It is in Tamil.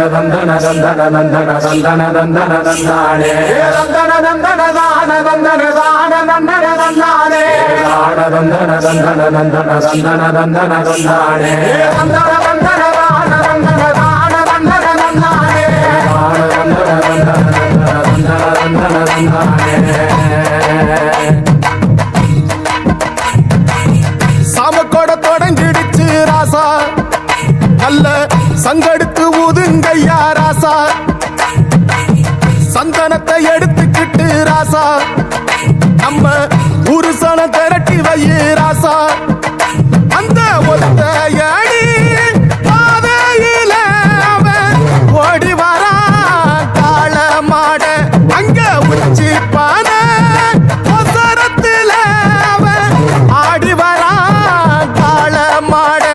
தந்தன தந்தன தந்தன தந்தன தந்தன தந்தானே தந்தன தந்தன தான தந்தன தான தந்தன தந்தானே தந்தன தந்தன தந்தன தந்தன தந்தன தந்தானே தந்தன தந்தன தான தந்தன தான தந்தன தந்தானே தந்தன தந்தன தந்தன தந்தன தந்தானே. சாமக்கோட தொடங்கிடுச்சு ராசா நல்ல சங்கெடுத்து ஊதுங்கய்யா ராசா சந்தனத்தை எடுத்துக்கிட்டு ராசா நம்ம ஊரு சனம் திரட்டி வையே ராசா